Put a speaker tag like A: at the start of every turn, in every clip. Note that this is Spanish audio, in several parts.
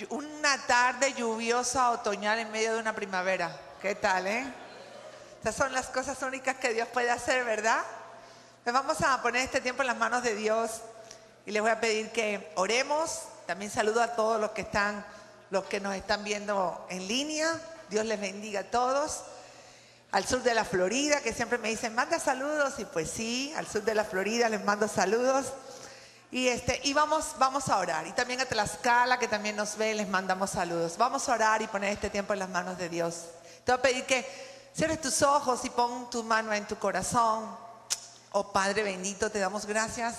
A: una tarde lluviosa otoñal en medio de una primavera. ¿Qué tal, Estas son las cosas únicas que Dios puede hacer, ¿verdad? Pues vamos a poner este tiempo en las manos de Dios y les voy a pedir que oremos. También saludo a todos los que nos están viendo en línea. Dios les bendiga a todos. Al sur de la Florida, que siempre me dicen, manda saludos. Y pues sí, al sur de la Florida les mando saludos. Y vamos a orar. Y también a Tlaxcala, que también nos ve, les mandamos saludos. Vamos a orar y poner este tiempo en las manos de Dios. Te voy a pedir que cierres tus ojos y pon tu mano en tu corazón. Oh Padre bendito, te damos gracias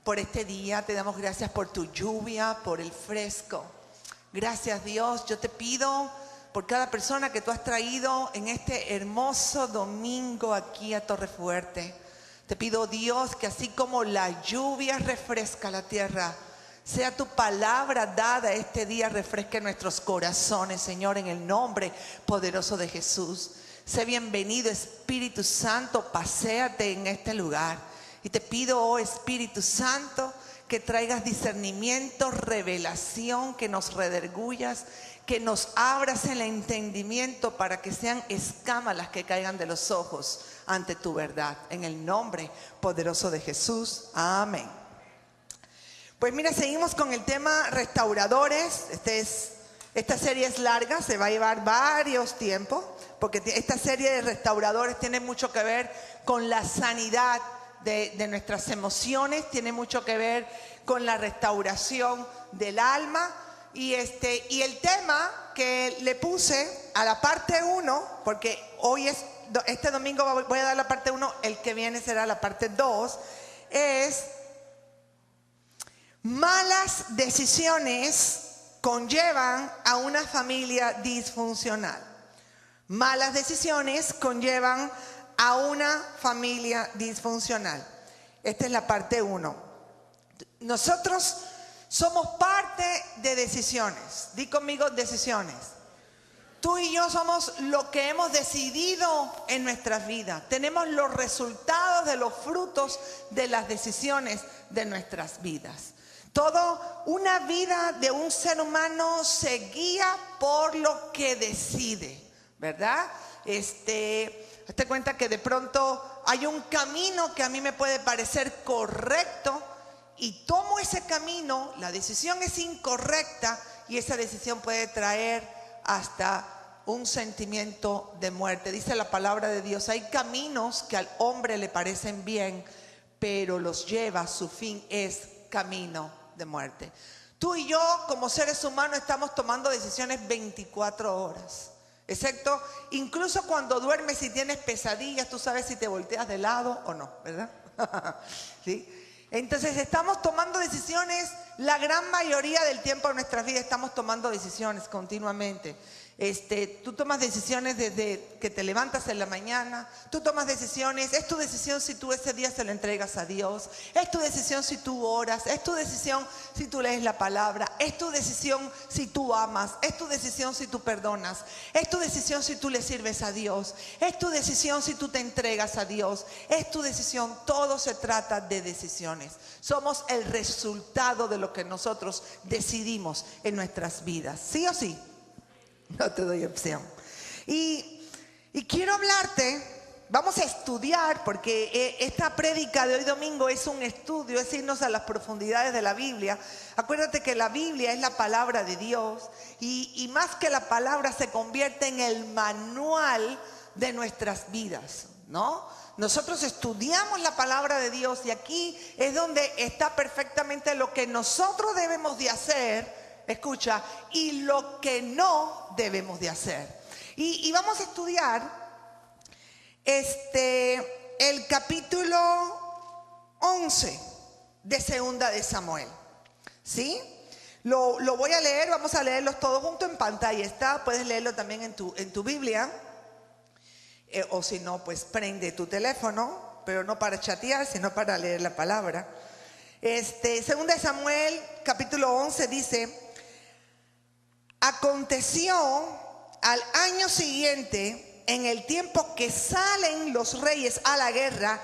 A: por este día. Te damos gracias por tu lluvia, por el fresco. Gracias, Dios. Yo te pido por cada persona que tú has traído en este hermoso domingo aquí a Torrefuerte. Te pido, Dios, que así como la lluvia refresca la tierra, sea tu palabra dada este día refresque nuestros corazones, Señor, en el nombre poderoso de Jesús. Sé bienvenido, Espíritu Santo, paséate en este lugar. Y te pido, oh Espíritu Santo, que traigas discernimiento, revelación, que nos redargullas, que nos abras el entendimiento para que sean escamas las que caigan de los ojos ante tu verdad. En el nombre poderoso de Jesús. Amén. Pues mira, seguimos con el tema restauradores. Esta serie es larga, se va a llevar varios tiempos, porque esta serie de restauradores tiene mucho que ver con la sanidad de nuestras emociones, tiene mucho que ver con la restauración del alma. Y el tema que le puse a la parte 1, porque este domingo voy a dar la parte 1, el que viene será la parte 2, es malas decisiones conllevan a una familia disfuncional. Malas decisiones conllevan a una familia disfuncional. Esta es la parte 1. Nosotros somos parte de decisiones. Di conmigo, decisiones. Tú y yo somos lo que hemos decidido en nuestras vidas. Tenemos los resultados de los frutos de las decisiones de nuestras vidas. Toda una vida de un ser humano se guía por lo que decide, ¿verdad? Hazte cuenta que de pronto hay un camino que a mí me puede parecer correcto y tomo ese camino, la decisión es incorrecta y esa decisión puede traer hasta un sentimiento de muerte. Dice la palabra de Dios, hay caminos que al hombre le parecen bien, pero los lleva, su fin es camino de muerte. Tú y yo como seres humanos estamos tomando decisiones 24 horas. Excepto, incluso cuando duermes y tienes pesadillas, tú sabes si te volteas de lado o no, ¿verdad? ¿Sí? Entonces estamos tomando decisiones, la gran mayoría del tiempo de nuestras vidas estamos tomando decisiones continuamente. Tú tomas decisiones desde que te levantas en la mañana, tú tomas decisiones, es tu decisión si tú ese día se lo entregas a Dios, es tu decisión si tú oras, es tu decisión si tú lees la palabra, es tu decisión si tú amas, es tu decisión si tú perdonas, es tu decisión si tú le sirves a Dios, es tu decisión si tú te entregas a Dios, es tu decisión, todo se trata de decisiones. Somos el resultado de lo que nosotros decidimos en nuestras vidas, ¿sí o sí? No te doy opción. Y quiero hablarte, vamos a estudiar, porque esta prédica de hoy domingo es un estudio, es irnos a las profundidades de la Biblia. Acuérdate que la Biblia es la palabra de Dios y más que la palabra se convierte en el manual de nuestras vidas, ¿no? Nosotros estudiamos la palabra de Dios y aquí es donde está perfectamente lo que nosotros debemos de hacer. Escucha, y lo que no debemos de hacer. Y vamos a estudiar el capítulo 11 de Segunda de Samuel. ¿Sí? Lo voy a leer, vamos a leerlos todos juntos en pantalla. Está, puedes leerlo también en tu Biblia. O si no, pues prende tu teléfono, pero no para chatear, sino para leer la palabra. Segunda de Samuel, capítulo 11 dice: aconteció al año siguiente, en el tiempo que salen los reyes a la guerra,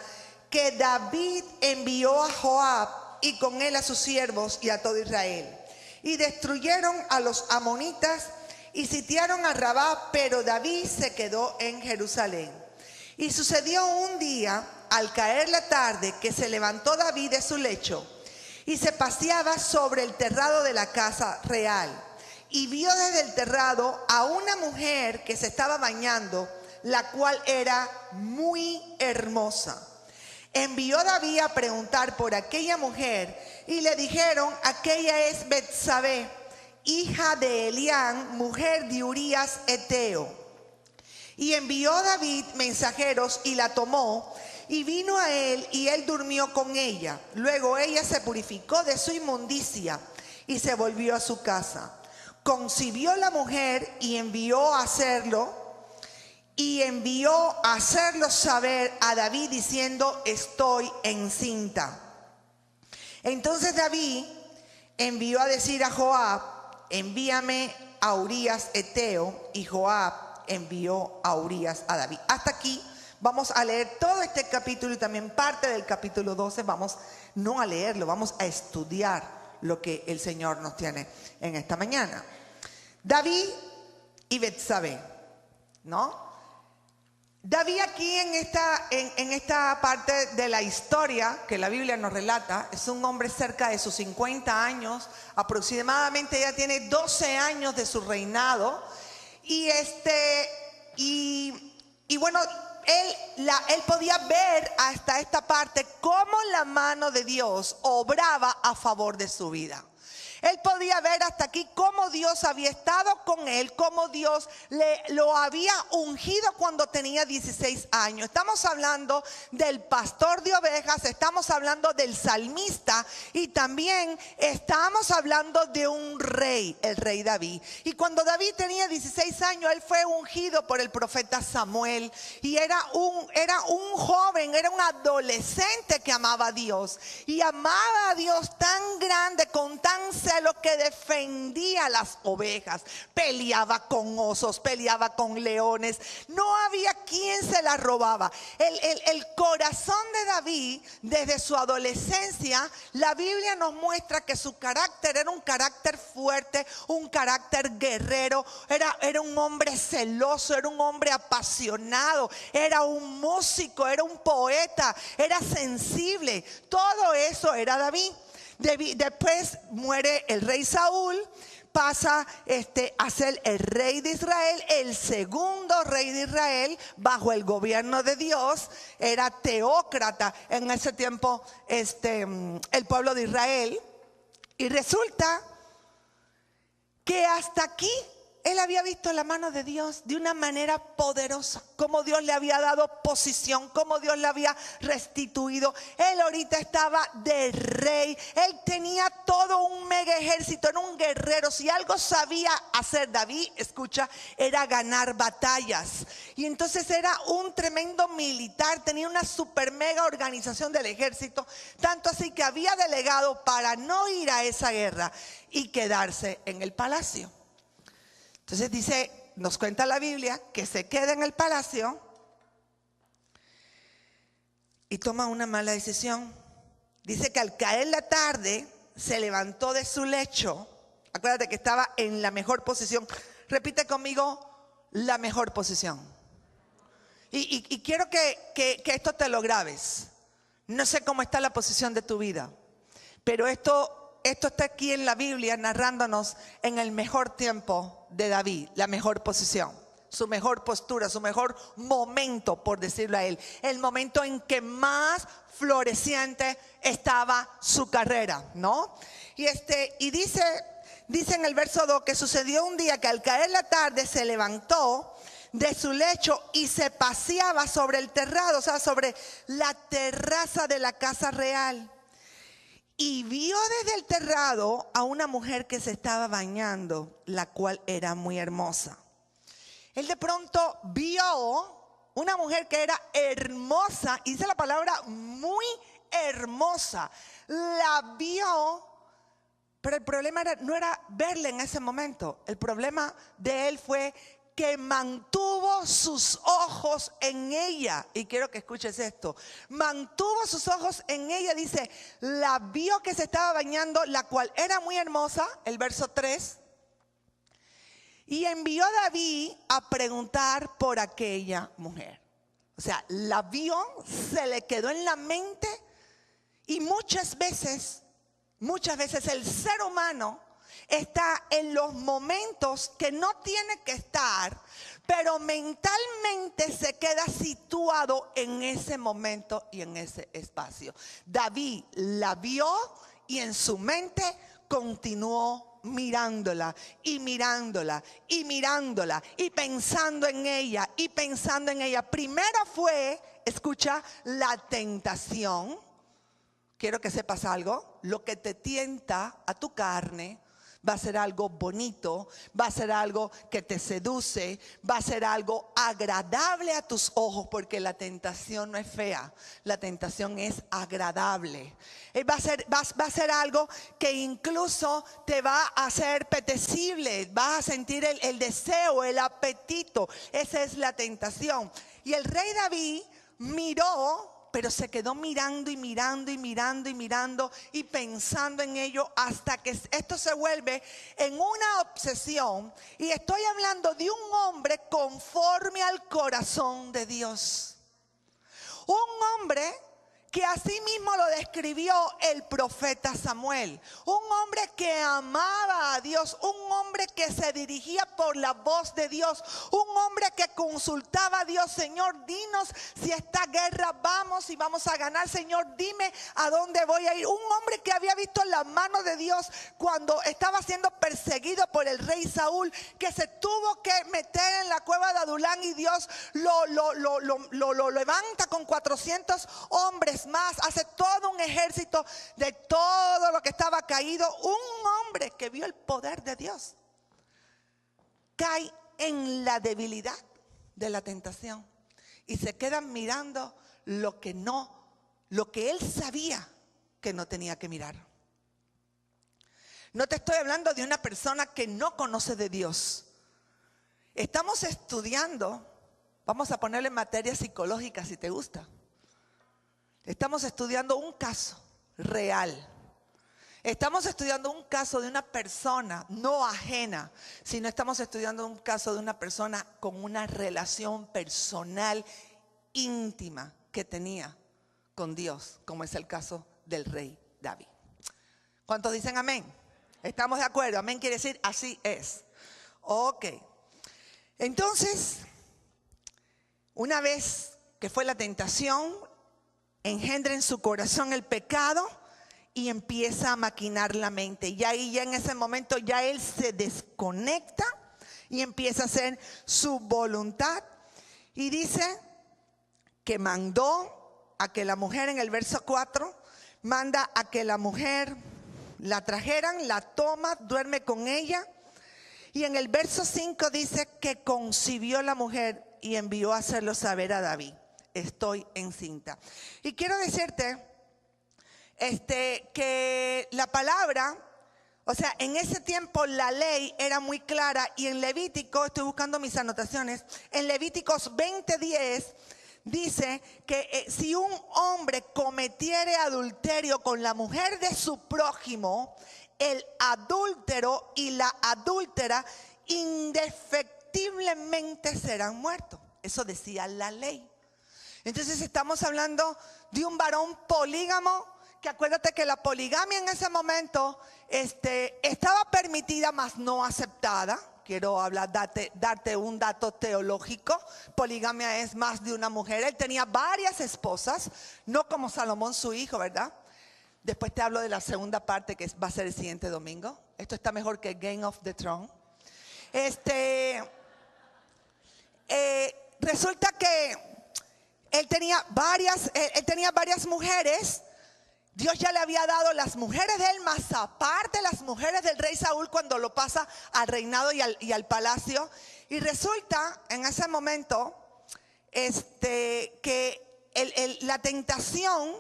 A: que David envió a Joab y con él a sus siervos y a todo Israel. y destruyeron a los amonitas y sitiaron a Rabá, pero David se quedó en Jerusalén. Y sucedió un día, al caer la tarde, que se levantó David de su lecho y se paseaba sobre el terrado de la casa real. Y vio desde el terrado a una mujer que se estaba bañando, la cual era muy hermosa. Envió David a preguntar por aquella mujer y le dijeron: aquella es Betsabé, hija de Elián, mujer de Urías Eteo. Y envió David mensajeros y la tomó y vino a él y él durmió con ella. Luego ella se purificó de su inmundicia y se volvió a su casa. Concibió la mujer y envió a hacerlo saber a David diciendo: estoy encinta. Entonces David envió a decir a Joab: envíame a Urías Eteo, y Joab envió a Urías a David. Hasta aquí vamos a leer todo este capítulo y también parte del capítulo 12. Vamos no a leerlo, vamos a estudiar lo que el Señor nos tiene en esta mañana. David y Betsabé, ¿no? David aquí en esta parte de la historia que la Biblia nos relata, es un hombre cerca de sus 50 años, aproximadamente ya tiene 12 años de su reinado, y bueno, él podía ver hasta esta parte cómo la mano de Dios obraba a favor de su vida. Él podía ver hasta aquí cómo Dios había estado con él, cómo Dios lo había ungido cuando tenía 16 años. Estamos hablando del pastor de ovejas, estamos hablando del salmista y también estamos hablando de un rey, el rey David. Y cuando David tenía 16 años, él fue ungido por el profeta Samuel y era un joven, era un adolescente que amaba a Dios y amaba a Dios tan grande, con tan lo que defendía las ovejas, peleaba con osos, peleaba con leones, no había quien se la robaba. El corazón de David, desde su adolescencia, la Biblia nos muestra que su carácter era un carácter fuerte, un carácter guerrero, era un hombre celoso, era un hombre apasionado, era un músico, era un poeta, era sensible. Todo eso era David. Después muere el rey Saúl, pasa a ser el rey de Israel, el segundo rey de Israel bajo el gobierno de Dios. Era teócrata en ese tiempo el pueblo de Israel, y resulta que hasta aquí él había visto la mano de Dios de una manera poderosa, cómo Dios le había dado posición, cómo Dios le había restituido. Él ahorita estaba de rey, él tenía todo un mega ejército, era un guerrero. Si algo sabía hacer David, escucha, era ganar batallas. Y entonces era un tremendo militar, tenía una super mega organización del ejército, tanto así que había delegado para no ir a esa guerra y quedarse en el palacio. Entonces nos cuenta la Biblia que se queda en el palacio y toma una mala decisión. Dice que al caer la tarde se levantó de su lecho. Acuérdate que estaba en la mejor posición. Repite conmigo: la mejor posición. Y quiero que esto te lo grabes. No sé cómo está la posición de tu vida, pero esto está aquí en la Biblia narrándonos en el mejor tiempo de David, la mejor posición, su mejor postura, su mejor momento, por decirlo a él, el momento en que más floreciente estaba su carrera, ¿no? Y dice en el verso 2 que sucedió un día que al caer la tarde se levantó de su lecho y se paseaba sobre el terrado, o sea, sobre la terraza de la casa real. Y vio desde el terrado a una mujer que se estaba bañando, la cual era muy hermosa. Él de pronto vio una mujer que era hermosa, y dice la palabra muy hermosa. La vio, pero el problema no era verla en ese momento. El problema de él fue que mantuvo sus ojos en ella. Y quiero que escuches esto. Mantuvo sus ojos en ella, dice, la vio que se estaba bañando, la cual era muy hermosa, el verso 3. Y envió a David a preguntar por aquella mujer. O sea, la vio, se le quedó en la mente. Y muchas veces el ser humano está en los momentos que no tiene que estar, pero mentalmente se queda situado en ese momento y en ese espacio. David la vio y en su mente continuó mirándola y mirándola y mirándola y pensando en ella y pensando en ella. Primero fue, escucha, la tentación. Quiero que sepas algo, lo que te tienta a tu carne va a ser algo bonito, va a ser algo que te seduce, va a ser algo agradable a tus ojos, porque la tentación no es fea, la tentación es agradable. Va a ser algo que incluso te va a hacer apetecible, vas a sentir el deseo, el apetito. Esa es la tentación. Y el rey David miró, pero se quedó mirando y mirando y mirando y mirando y pensando en ello hasta que esto se vuelve en una obsesión. Y estoy hablando de un hombre conforme al corazón de Dios. Un hombre que así mismo lo describió el profeta Samuel. Un hombre que amaba a Dios, un hombre que se dirigía por la voz de Dios, un hombre que consultaba a Dios. Señor, dinos si esta guerra vamos y vamos a ganar. Señor, dime a dónde voy a ir. Un hombre que había visto la mano de Dios cuando estaba siendo perseguido por el rey Saúl, que se tuvo que meter en la cueva de Adulán y Dios lo levanta con 400 hombres más, hace todo un ejército de todo lo que estaba caído. Un hombre que vio el poder de Dios cae en la debilidad de la tentación y se queda mirando lo que él sabía que no tenía que mirar. No te estoy hablando de una persona que no conoce de Dios. Estamos estudiando, vamos a ponerle materia psicológica si te gusta. Estamos estudiando un caso real. Estamos estudiando un caso de una persona no ajena, sino estamos estudiando un caso de una persona con una relación personal íntima que tenía con Dios, como es el caso del rey David. ¿Cuántos dicen amén? ¿Estamos de acuerdo? Amén quiere decir así es. Ok. Entonces, una vez que fue la tentación, engendra en su corazón el pecado y empieza a maquinar la mente. Y ahí ya en ese momento ya él se desconecta y empieza a hacer su voluntad. Y dice que mandó a que la mujer, en el verso 4, manda a que la mujer la trajeran, la toma, duerme con ella. Y en el verso 5 dice que concibió la mujer y envió a hacerlo saber a David. Estoy encinta. Y quiero decirte que la palabra, o sea, en ese tiempo la ley era muy clara. Y en Levítico, estoy buscando mis anotaciones, en Levíticos 20:10 dice que si un hombre cometiere adulterio con la mujer de su prójimo, el adúltero y la adúltera indefectiblemente serán muertos. Eso decía la ley. Entonces estamos hablando de un varón polígamo, que acuérdate que la poligamia en ese momento estaba permitida, mas no aceptada. Quiero darte un dato teológico. Poligamia es más de una mujer. Él tenía varias esposas, no como Salomón su hijo, ¿verdad? Después te hablo de la segunda parte, que va a ser el siguiente domingo. Esto está mejor que Game of the Throne. Resulta que él tenía varias mujeres. Dios ya le había dado las mujeres de él, más aparte las mujeres del rey Saúl cuando lo pasa al reinado y al palacio. Y resulta en ese momento que la tentación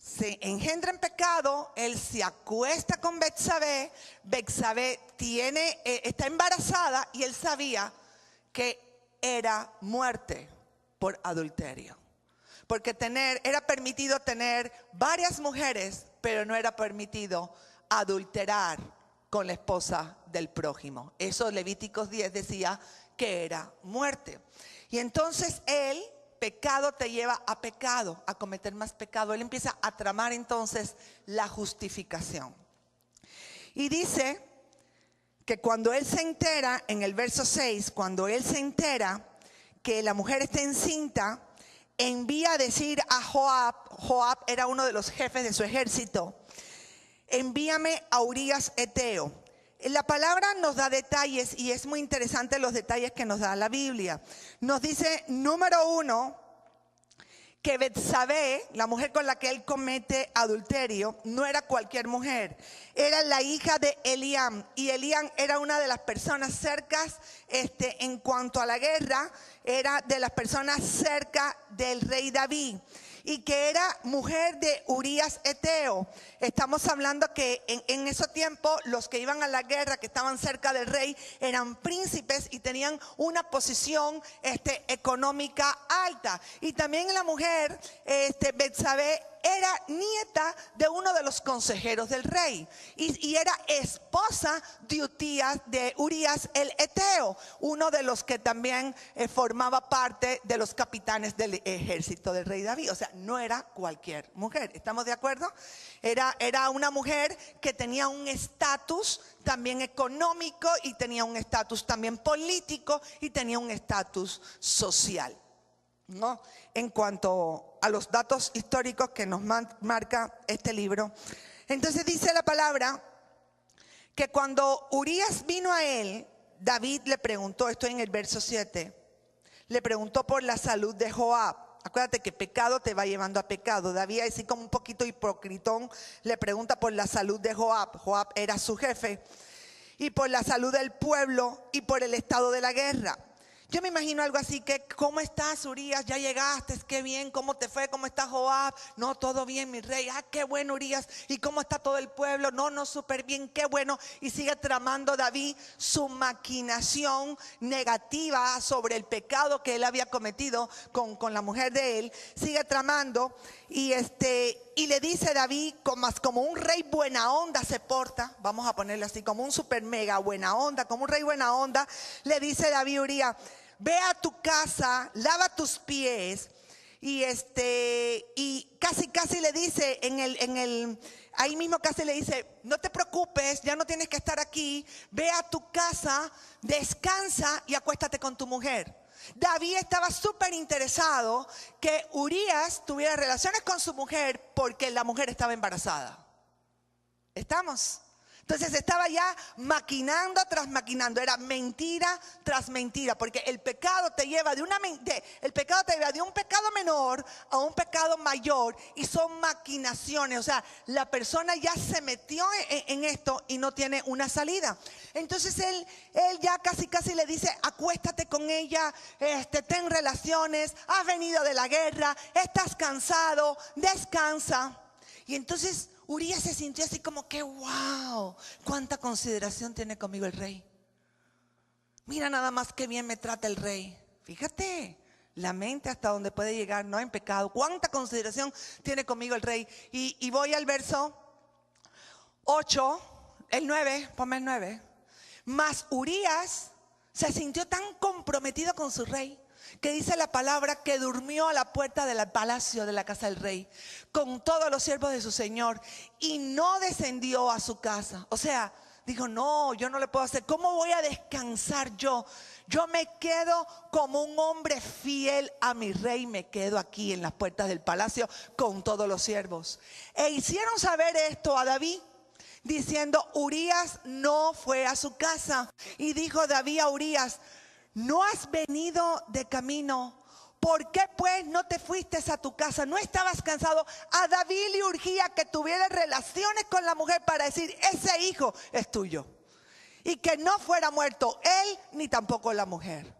A: se engendra en pecado, él se acuesta con Betsabé, Betsabé está embarazada y él sabía que era muerte por adulterio. Porque era permitido tener varias mujeres, pero no era permitido adulterar con la esposa del prójimo. Eso Levíticos 10 decía que era muerte. Y entonces pecado te lleva a pecado, a cometer más pecado. Él empieza a tramar entonces la justificación. Y dice que cuando él se entera, en el verso 6, cuando él se entera que la mujer está encinta, envía a decir a Joab, Joab era uno de los jefes de su ejército, envíame a Urías Eteo. La palabra nos da detalles y es muy interesante los detalles que nos da la Biblia. Nos dice, número 1, que Betsabé, la mujer con la que él comete adulterio, no era cualquier mujer. Era la hija de Eliam. Y Eliam era una de las personas cercas en cuanto a la guerra. Era de las personas cerca del rey David. Y que era mujer de Urías Eteo. Estamos hablando que en ese tiempo los que iban a la guerra, que estaban cerca del rey, eran príncipes y tenían una posición económica alta. Y también la mujer, Betsabé, era nieta de uno de los consejeros del rey y era esposa de Urías el Eteo, uno de los que también formaba parte de los capitanes del ejército del rey David. O sea, no era cualquier mujer, ¿estamos de acuerdo? Era una mujer que tenía un estatus también económico y tenía un estatus también político y tenía un estatus social, ¿no? En cuanto a los datos históricos que nos marca este libro. Entonces dice la palabra que cuando Urías vino a él, David le preguntó, estoy en el verso 7, le preguntó por la salud de Joab. Acuérdate que pecado te va llevando a pecado. David, así como un poquito hipocritón, le pregunta por la salud de Joab. Joab era su jefe. Y por la salud del pueblo y por el estado de la guerra. Yo me imagino algo así que, ¿cómo estás, Urías? Ya llegaste, qué bien, ¿cómo te fue? ¿Cómo está Joab? No, todo bien, mi rey. Ah, qué bueno, Urías. ¿Y cómo está todo el pueblo? No, súper bien, qué bueno. Y sigue tramando David su maquinación negativa sobre el pecado que él había cometido con la mujer de él. Sigue tramando y le dice David, como un rey buena onda se porta, vamos a ponerlo así, como un super mega buena onda, como un rey buena onda, le dice David a Urías, ve a tu casa, lava tus pies, y casi le dice ahí mismo casi le dice, no te preocupes, ya no tienes que estar aquí, ve a tu casa, descansa y acuéstate con tu mujer. David estaba súper interesado que Urías tuviera relaciones con su mujer porque la mujer estaba embarazada. ¿Estamos? Entonces estaba ya maquinando tras maquinando, era mentira tras mentira, porque el pecado te lleva de un pecado menor a un pecado mayor y son maquinaciones, o sea, la persona ya se metió en esto y no tiene una salida. Entonces él ya casi le dice, acuéstate con ella, ten relaciones, has venido de la guerra, estás cansado, descansa. Y entonces Urías se sintió así como que wow, cuánta consideración tiene conmigo el rey. Mira nada más qué bien me trata el rey. Fíjate, la mente hasta donde puede llegar, no en pecado. Cuánta consideración tiene conmigo el rey. Y voy al verso 8, el 9, ponme el 9. Mas Urías se sintió tan comprometido con su rey que dice la palabra que durmió a la puerta del palacio de la casa del rey con todos los siervos de su señor y no descendió a su casa. O sea, dijo, no, yo no le puedo hacer. ¿Cómo voy a descansar yo? Yo me quedo como un hombre fiel a mi rey, me quedo aquí en las puertas del palacio con todos los siervos. E hicieron saber esto a David, diciendo, Urías no fue a su casa. Y dijo David a Urías, ¿no has venido de camino? ¿Por qué pues no te fuiste a tu casa? ¿No estabas cansado? A David le urgía que tuviera relaciones con la mujer para decir, ese hijo es tuyo. Y que no fuera muerto él ni tampoco la mujer.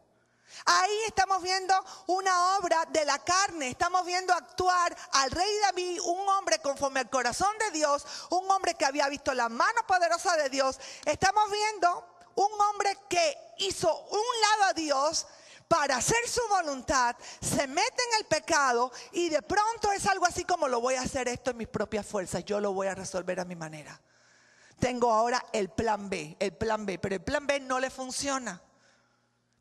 A: Ahí estamos viendo una obra de la carne. Estamos viendo actuar al rey David, un hombre conforme al corazón de Dios, un hombre que había visto la mano poderosa de Dios. Estamos viendo un hombre que hizo un lado a Dios para hacer su voluntad, se mete en el pecado y de pronto es algo así como: lo voy a hacer esto en mis propias fuerzas, yo lo voy a resolver a mi manera. Tengo ahora el plan B, pero el plan B no le funciona.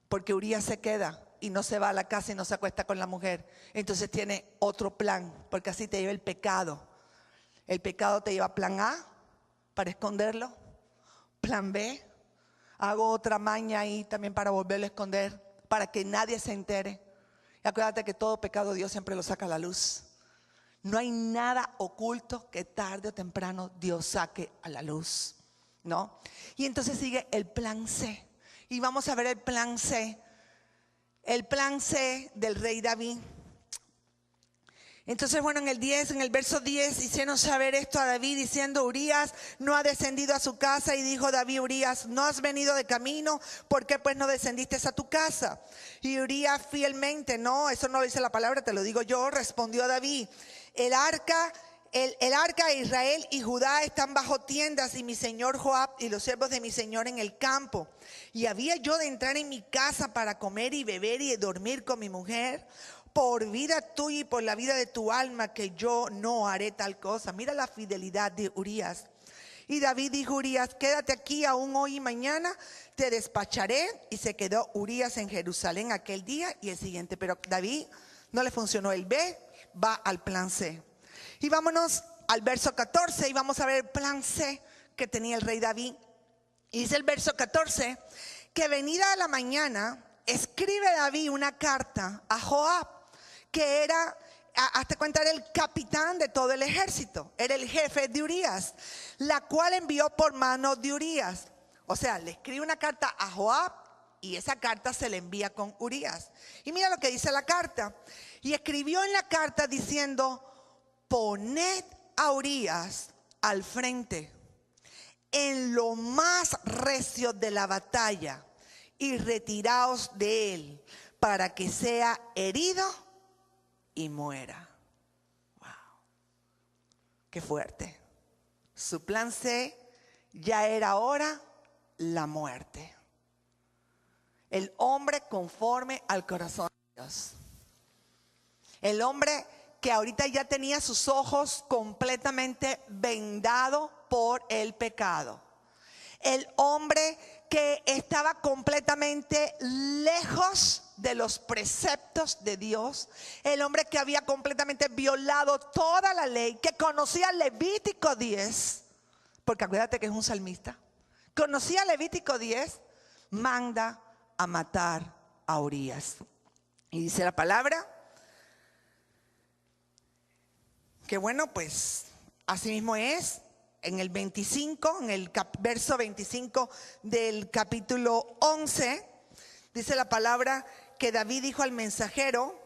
A: Porque Urías se queda y no se va a la casa y no se acuesta con la mujer. Entonces tiene otro plan, porque así te lleva el pecado. El pecado te lleva a plan A para esconderlo. Plan B, hago otra maña ahí también para volverlo a esconder, para que nadie se entere. Y acuérdate que todo pecado Dios siempre lo saca a la luz. No hay nada oculto que tarde o temprano Dios saque a la luz, ¿no? Y entonces sigue el plan C. Y vamos a ver el plan C del rey David. Entonces, bueno, en el verso 10 hicieron saber esto a David diciendo: Urías no ha descendido a su casa. Y dijo David: Urías, ¿no has venido de camino? ¿Por qué pues no descendiste a tu casa? Y Urías fielmente: no, eso no lo dice la palabra, te lo digo yo. Respondió David: el arca de Israel y Judá están bajo tiendas, y mi señor Joab y los siervos de mi señor en el campo. Y había yo de entrar en mi casa para comer y beber y dormir con mi mujer. Por vida tuya y por la vida de tu alma, que yo no haré tal cosa. Mira la fidelidad de Urías. Y David dijo a Urías: quédate aquí aún hoy y mañana, te despacharé. Y se quedó Urías en Jerusalén aquel día y el siguiente. Pero David no le funcionó el B, va al plan C. Y vámonos al verso 14 y vamos a ver el plan C que tenía el rey David. Y dice el verso 14 que venida a la mañana escribe David una carta a Joab, que era, hasta cuenta, era el capitán de todo el ejército, era el jefe de Urías, la cual envió por mano de Urías. O sea, le escribe una carta a Joab y esa carta se le envía con Urías. Y mira lo que dice la carta. Y escribió en la carta diciendo: poned a Urías al frente en lo más recio de la batalla y retiraos de él para que sea herido y muera. Wow, qué fuerte. Su plan C ya era ahora la muerte. El hombre conforme al corazón de Dios. El hombre que ahorita ya tenía sus ojos completamente vendados por el pecado. El hombre que estaba completamente lejos de los preceptos de Dios. El hombre que había completamente violado toda la ley, que conocía Levítico 10, porque acuérdate que es un salmista. Conocía Levítico 10, manda a matar a Urías. Y dice la palabra que bueno, pues así mismo es. En el 25, en el verso 25 del capítulo 11, dice la palabra que David dijo al mensajero: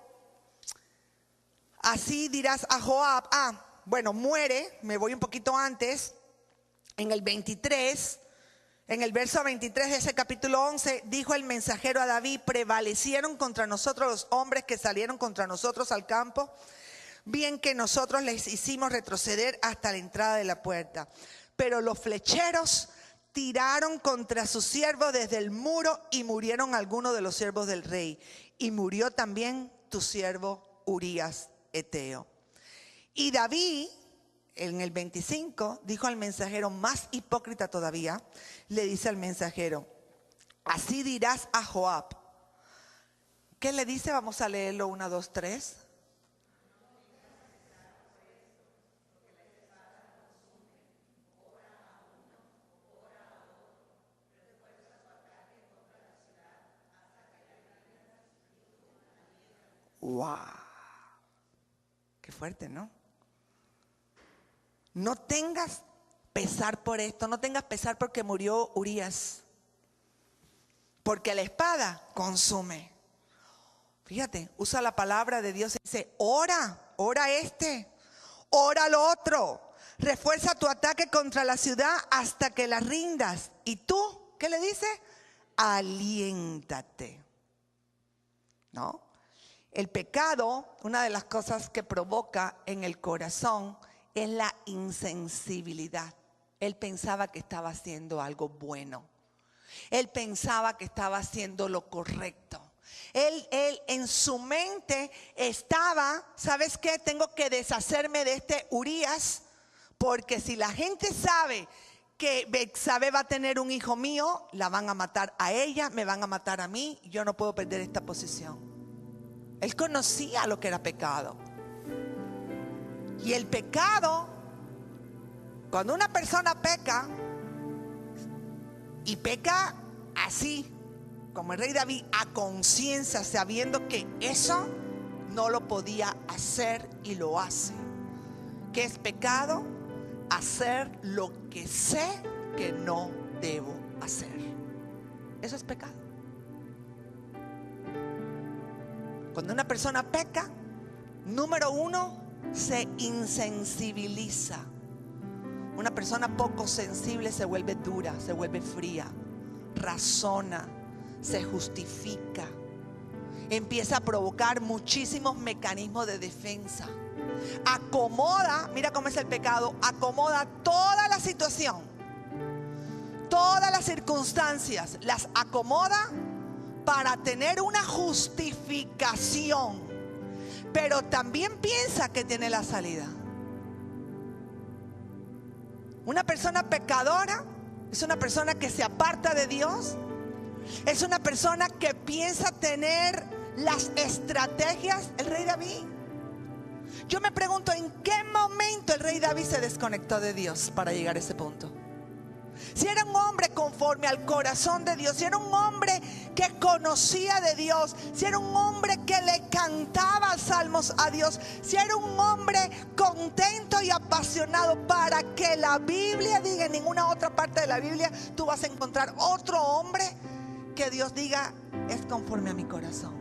A: así dirás a Joab. Bueno, muere, me voy un poquito antes. En el 23, en el verso 23 de ese capítulo 11, dijo el mensajero a David: prevalecieron contra nosotros los hombres que salieron contra nosotros al campo. Bien que nosotros les hicimos retroceder hasta la entrada de la puerta. Pero los flecheros tiraron contra sus siervos desde el muro y murieron algunos de los siervos del rey. Y murió también tu siervo Urías Eteo. Y David, en el 25, dijo al mensajero, más hipócrita todavía, le dice al mensajero: así dirás a Joab. ¿Qué le dice? Vamos a leerlo 1, 2, 3. ¡Wow! Qué fuerte, ¿no? No tengas pesar por esto, no tengas pesar porque murió Urías, porque la espada consume. Fíjate, usa la palabra de Dios y dice: ora lo otro, refuerza tu ataque contra la ciudad hasta que la rindas. Y tú, ¿qué le dice? Aliéntate. ¿no? El pecado, una de las cosas que provoca en el corazón es la insensibilidad. Él pensaba que estaba haciendo algo bueno. Él pensaba que estaba haciendo lo correcto. Él en su mente estaba, ¿sabes qué? Tengo que deshacerme de este Urías, porque si la gente sabe que Betsabé va a tener un hijo mío, la van a matar a ella, me van a matar a mí, yo no puedo perder esta posición. Él conocía lo que era pecado. Y el pecado, cuando una persona peca, y peca así, como el rey David, a conciencia, sabiendo que eso no lo podía hacer y lo hace. ¿Qué es pecado? Hacer lo que sé que no debo hacer. Eso es pecado. Cuando una persona peca, número uno, se insensibiliza. Una persona poco sensible se vuelve dura, se vuelve fría, razona, se justifica, empieza a provocar muchísimos mecanismos de defensa. Acomoda, mira cómo es el pecado, acomoda toda la situación, todas las circunstancias, las acomoda para tener una justificación, pero también piensa que tiene la salida. Una persona pecadora es una persona que se aparta de Dios, es una persona que piensa tener las estrategias. El rey David, yo me pregunto en qué momento el rey David se desconectó de Dios para llegar a ese punto. Si era un hombre conforme al corazón de Dios, si era un hombre que conocía de Dios, si era un hombre que le cantaba salmos a Dios, si era un hombre contento y apasionado, para que la Biblia diga, en ninguna otra parte de la Biblia tú vas a encontrar otro hombre que Dios diga es conforme a mi corazón.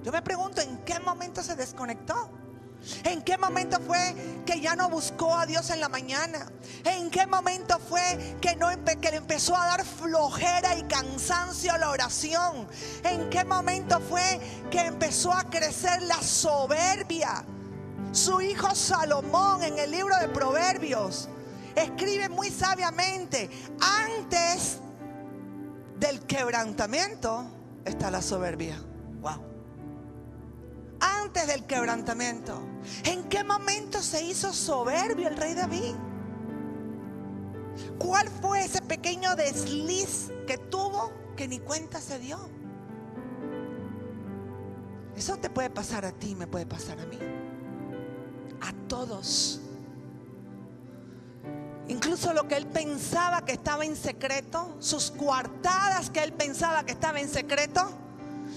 A: Yo me pregunto en qué momento se desconectó. ¿En qué momento fue que ya no buscó a Dios en la mañana? ¿En qué momento fue que le empezó a dar flojera y cansancio a la oración? ¿En qué momento fue que empezó a crecer la soberbia? Su hijo Salomón, en el libro de Proverbios, escribe muy sabiamente: antes del quebrantamiento está la soberbia. Wow. Antes del quebrantamiento. ¿En qué momento se hizo soberbio el rey David? ¿Cuál fue ese pequeño desliz que tuvo que ni cuenta se dio? Eso te puede pasar a ti, me puede pasar a mí, a todos. Incluso lo que él pensaba que estaba en secreto, sus coartadas que él pensaba que estaba en secreto.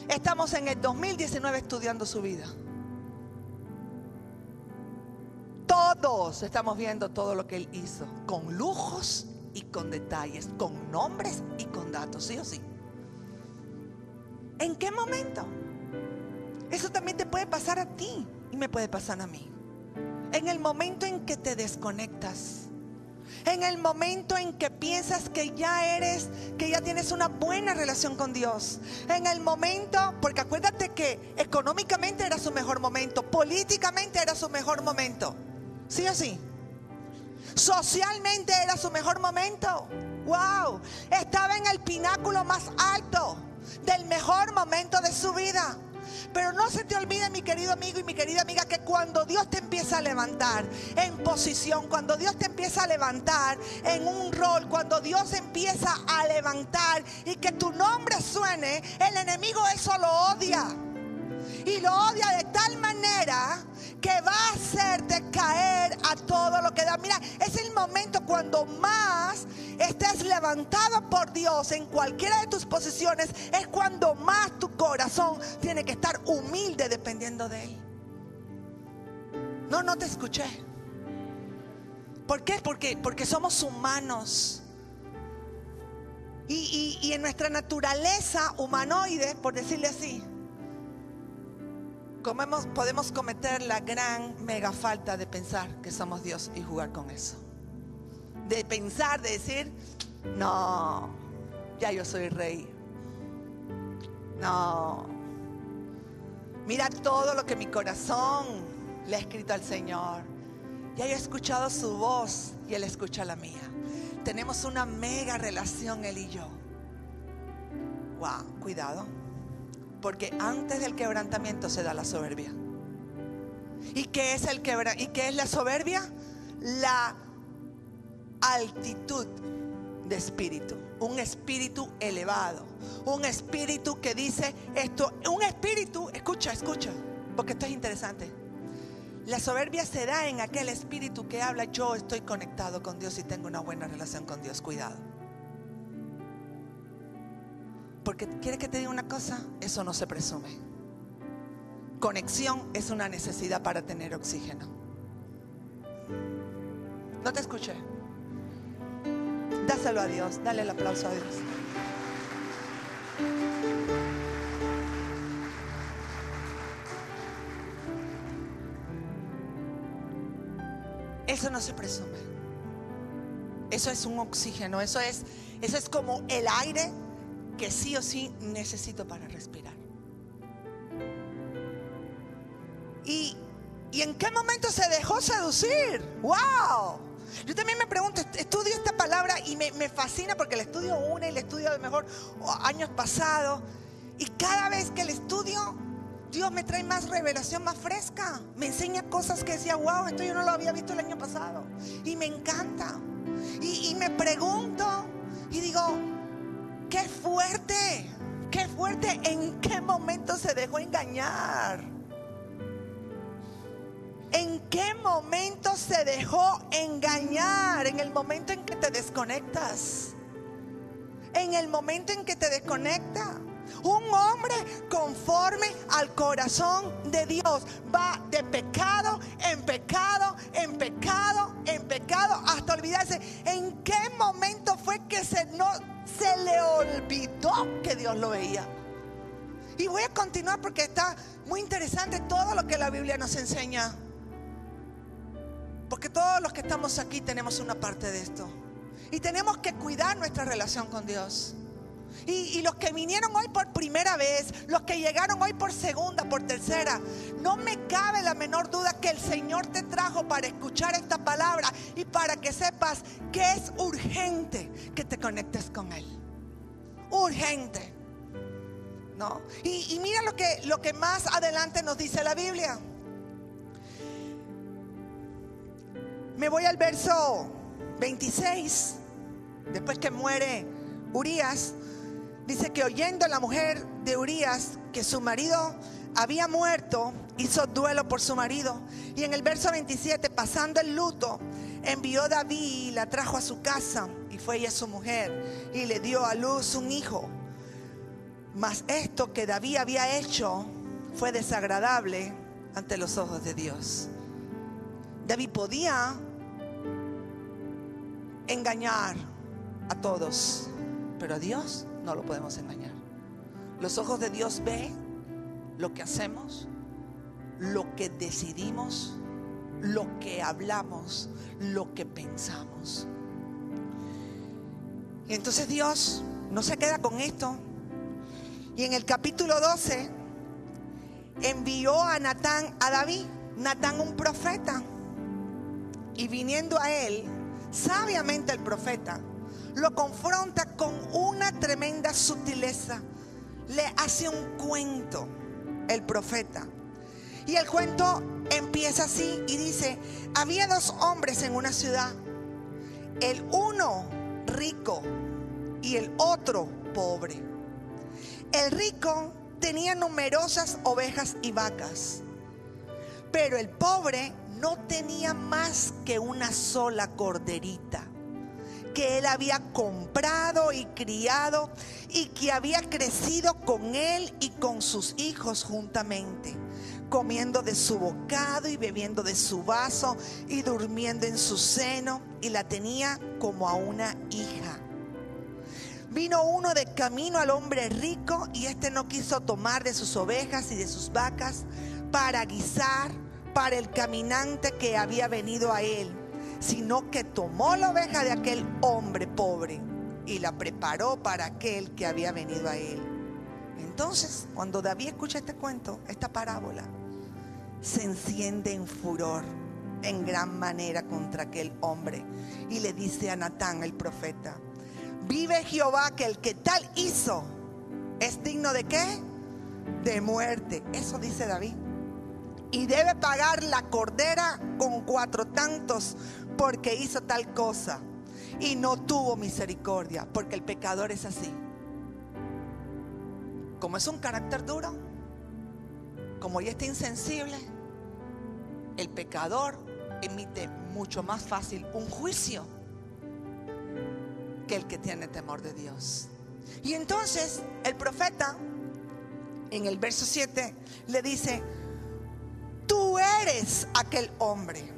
A: Estamos en el 2019 estudiando su vida. Todos estamos viendo todo lo que él hizo, con lujos y con detalles, con nombres y con datos, ¿sí o sí? ¿En qué momento? Eso también te puede pasar a ti y me puede pasar a mí. En el momento en que te desconectas, en el momento en que piensas que ya tienes una buena relación con Dios, en el momento, porque acuérdate que económicamente era su mejor momento, políticamente era su mejor momento, ¿sí o sí? Socialmente era su mejor momento. Wow, estaba en el pináculo más alto del mejor momento de su vida. Pero no se te olvide, mi querido amigo y mi querida amiga, que cuando Dios te empieza a levantar en posición, cuando Dios te empieza a levantar en un rol, cuando Dios empieza a levantar y que tu nombre suene, el enemigo eso lo odia. Y lo odia de tal manera que va a hacerte caer a todo lo que da. Mira, es el momento cuando más estés levantado por Dios en cualquiera de tus posiciones, es cuando más tu corazón tiene que estar humilde dependiendo de Él. No te escuché. ¿Por qué? Porque somos humanos. Y en nuestra naturaleza humanoide, por decirle así, podemos cometer la gran mega falta de pensar que somos Dios y jugar con eso. De pensar, de decir, no, ya yo soy rey. No, Mira todo lo que mi corazón le ha escrito al Señor. Ya he escuchado su voz y Él escucha la mía. Tenemos una mega relación Él y yo. Wow, cuidado. Porque antes del quebrantamiento se da la soberbia. ¿Y qué es ¿Y qué es la soberbia? La altitud de espíritu. Un espíritu elevado. Un espíritu que dice esto. Un espíritu, escucha, porque esto es interesante. La soberbia se da en aquel espíritu que habla: yo estoy conectado con Dios y tengo una buena relación con Dios. Cuidado. Porque ¿quieres que te diga una cosa? Eso no se presume. Conexión es una necesidad para tener oxígeno. No te escuché. Dáselo a Dios, dale el aplauso a Dios. Eso no se presume. Eso es un oxígeno. Eso es como el aire que sí o sí necesito para respirar. ¿Y en qué momento se dejó seducir? ¡Wow! Yo también me pregunto, estudio esta palabra y me fascina porque la estudio una y la estudio a lo mejor años pasados. Y cada vez que la estudio, Dios me trae más revelación, más fresca. Me enseña cosas que decía: wow, esto yo no lo había visto el año pasado. Y me encanta. Y me pregunto y digo: qué fuerte, qué fuerte. ¿En qué momento se dejó engañar? ¿En qué momento se dejó engañar? En el momento en que te desconectas. En el momento en que te desconectas. Un hombre conforme al corazón de Dios va de pecado en pecado, en pecado, en pecado, hasta olvidarse. ¿En qué momento fue que se le olvidó que Dios lo veía? Y voy a continuar porque está muy interesante todo lo que la Biblia nos enseña. Porque todos los que estamos aquí tenemos una parte de esto. Y tenemos que cuidar nuestra relación con Dios. Y los que vinieron hoy por primera vez, los que llegaron hoy por segunda, por tercera, no me cabe la menor duda que el Señor te trajo para escuchar esta palabra y para que sepas que es urgente que te conectes con Él. Urgente, ¿no? Y mira lo que más adelante nos dice la Biblia. Me voy al verso 26. Después que muere Urías, dice que oyendo la mujer de Urías que su marido había muerto, hizo duelo por su marido. Y en el verso 27, pasando el luto, envió David y la trajo a su casa. Y fue ella su mujer y le dio a luz un hijo. Mas esto que David había hecho fue desagradable ante los ojos de Dios. David podía engañar a todos, pero a Dios no lo podemos engañar. Los ojos de Dios ven lo que hacemos, lo que decidimos, lo que hablamos, lo que pensamos. Y entonces Dios no se queda con esto. Y en el capítulo 12 envió a Natán a David. Natán, un profeta. Y viniendo a él, sabiamente el profeta lo confronta con una tremenda sutileza. Le hace un cuento el profeta. Y el cuento empieza así y dice: había dos hombres en una ciudad, el uno rico y el otro pobre. El rico tenía numerosas ovejas y vacas, pero el pobre no tenía más que una sola corderita que él había comprado y criado y que había crecido con él y con sus hijos juntamente, comiendo de su bocado y bebiendo de su vaso y durmiendo en su seno, y la tenía como a una hija. Vino uno de camino al hombre rico, y éste no quiso tomar de sus ovejas y de sus vacas para guisar para el caminante que había venido a él, sino que tomó la oveja de aquel hombre pobre y la preparó para aquel que había venido a él. Entonces, cuando David escucha este cuento, esta parábola, se enciende en furor en gran manera contra aquel hombre y le dice a Natán el profeta: vive Jehová que el que tal hizo es digno ¿de qué? De muerte. Eso dice David. Y debe pagar la cordera con 4 tantos porque hizo tal cosa y no tuvo misericordia, porque el pecador es así. Como es un carácter duro, como ya está insensible, el pecador emite mucho más fácil un juicio que el que tiene temor de Dios. Y entonces el profeta en el verso 7 le dice: tú eres aquel hombre.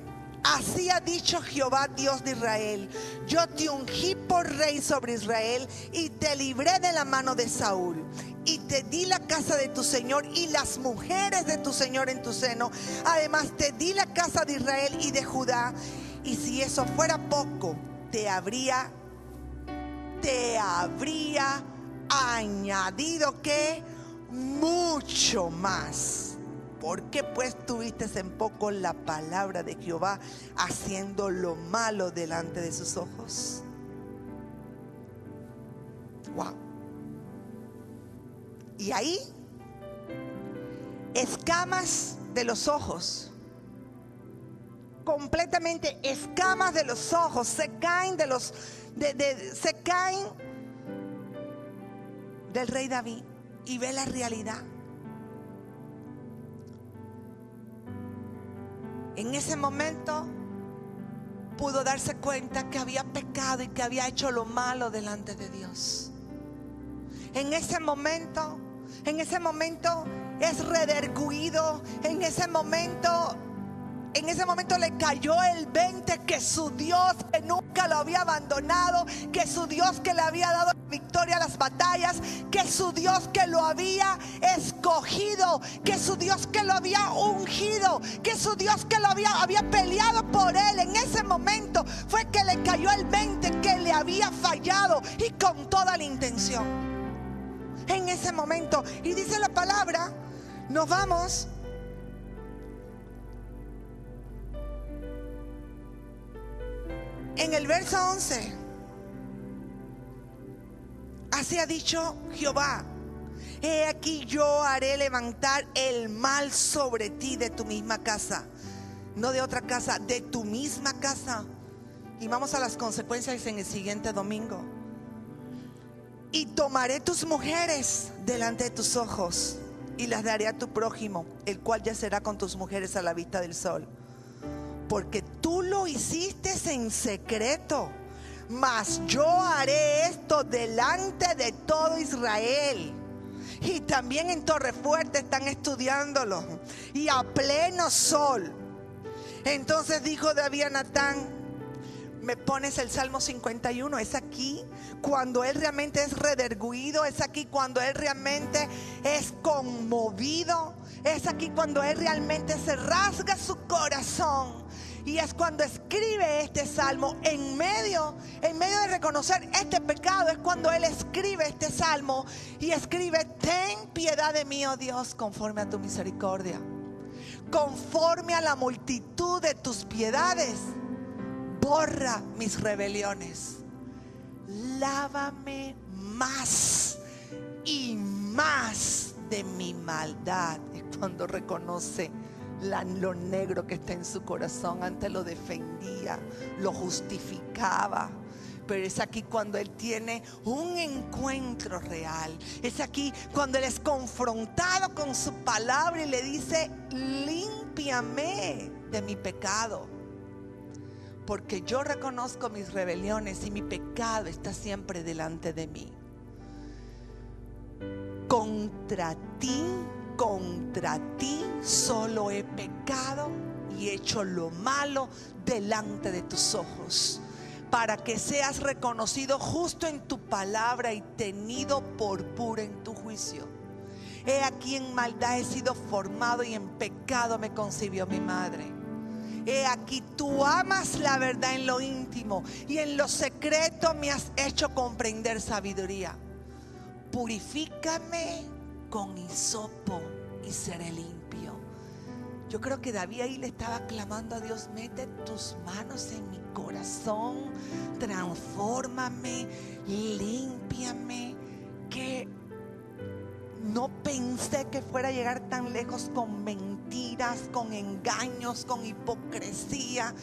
A: Así ha dicho Jehová Dios de Israel: yo te ungí por rey sobre Israel y te libré de la mano de Saúl. Y te di la casa de tu Señor y las mujeres de tu Señor en tu seno. Además te di la casa de Israel y de Judá. Y si eso fuera poco, te habría añadido que mucho más. ¿Por qué pues tuviste en poco la palabra de Jehová, haciendo lo malo delante de sus ojos? Wow. Y ahí, escamas de los ojos, completamente escamas de los ojos, se caen se caen del rey David y ve la realidad. En ese momento pudo darse cuenta que había pecado y que había hecho lo malo delante de Dios. En ese momento es rederguido. En ese momento le cayó el 20 que su Dios, que nunca lo había abandonado, que su Dios que le había dado victoria a las batallas, que su Dios que lo había escogido, que su Dios que lo había ungido, que su Dios que lo había peleado por él. En ese momento fue que le cayó el 20 que le había fallado, y con toda la intención. En ese momento, y dice la palabra, nos vamos en el verso 11. Así ha dicho Jehová: he aquí yo haré levantar el mal sobre ti de tu misma casa. No de otra casa, de tu misma casa. Y vamos a las consecuencias en el siguiente domingo. Y tomaré tus mujeres delante de tus ojos y las daré a tu prójimo, el cual yacerá con tus mujeres a la vista del sol. Porque tú lo hiciste en secreto, mas yo haré esto delante de todo Israel. Y también en Torrefuerte están estudiándolo, y a pleno sol. Entonces dijo David a Natán: me pones el Salmo 51. Es aquí cuando él realmente es rederguido, es aquí cuando él realmente es conmovido, es aquí cuando él realmente se rasga su corazón. Y es cuando escribe este salmo en medio de reconocer este pecado. Es cuando él escribe este salmo y escribe: ten piedad de mí, oh Dios, conforme a tu misericordia, conforme a la multitud de tus piedades, borra mis rebeliones, lávame más y más de mi maldad. Es cuando reconoce lo negro que está en su corazón. Antes lo defendía, lo justificaba, pero es aquí cuando él tiene un encuentro real. Es aquí cuando él es confrontado con su palabra y le dice: límpiame de mi pecado, porque yo reconozco mis rebeliones y mi pecado está siempre delante de mí. Contra ti solo he pecado y hecho lo malo delante de tus ojos, para que seas reconocido justo en tu palabra y tenido por puro en tu juicio. He aquí en maldad he sido formado y en pecado me concibió mi madre. He aquí tú amas la verdad en lo íntimo y en lo secreto me has hecho comprender sabiduría. Purifícame
B: con hisopo y seré limpio. Yo creo que David ahí le estaba clamando a Dios: mete tus manos en mi corazón, transfórmame, límpiame. Que no pensé que fuera a llegar tan lejos con mentiras, con engaños, con hipocresía,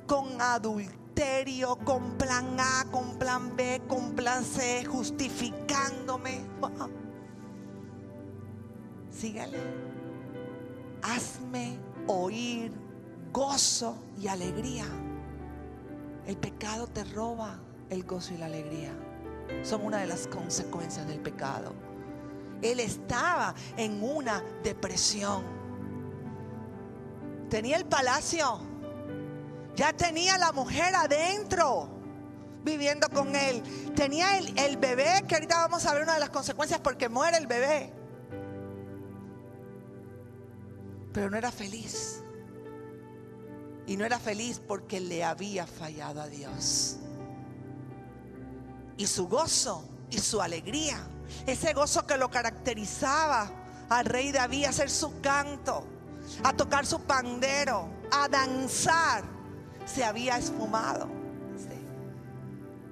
B: con adulterio, con plan A, con plan B, con plan C, justificándome. Wow. Sígale. Hazme oír gozo y alegría. El pecado te roba el gozo y la alegría. Son una de las consecuencias del pecado. Él estaba en una depresión. Tenía el palacio, ya tenía la mujer adentro viviendo con él. Tenía el bebé, que ahorita vamos a ver una de las consecuencias porque muere el bebé. Pero no era feliz. Y no era feliz porque le había fallado a Dios. Y su gozo y su alegría, ese gozo que lo caracterizaba al rey David, a hacer su canto, a tocar su pandero, a danzar, se había esfumado. Sí.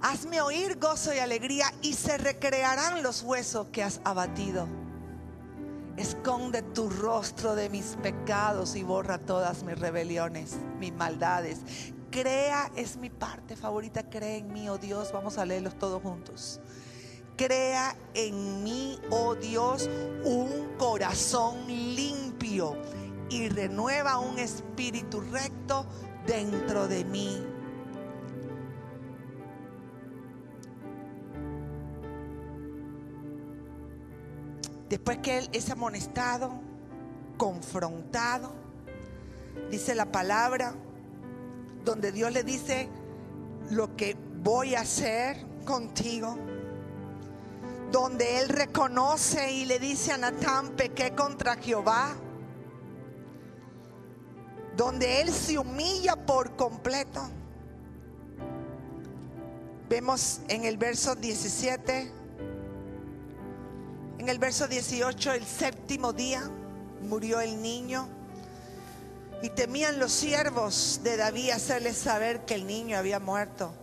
B: Hazme oír gozo y alegría, y se recrearán los huesos que has abatido. Esconde tu rostro de mis pecados y borra todas mis rebeliones, mis maldades. Crea, es mi parte favorita. Crea en mí, oh Dios. Vamos a leerlos todos juntos. Crea en mí, oh Dios, un corazón limpio y renueva un espíritu recto dentro de mí. Después que él es amonestado, confrontado, dice la palabra, donde Dios le dice: lo que voy a hacer contigo. Donde él reconoce y le dice a Natán: pequé contra Jehová. Donde él se humilla por completo. Vemos en el verso 17. En el verso 18, el séptimo día murió el niño, y temían los siervos de David hacerles saber que el niño había muerto,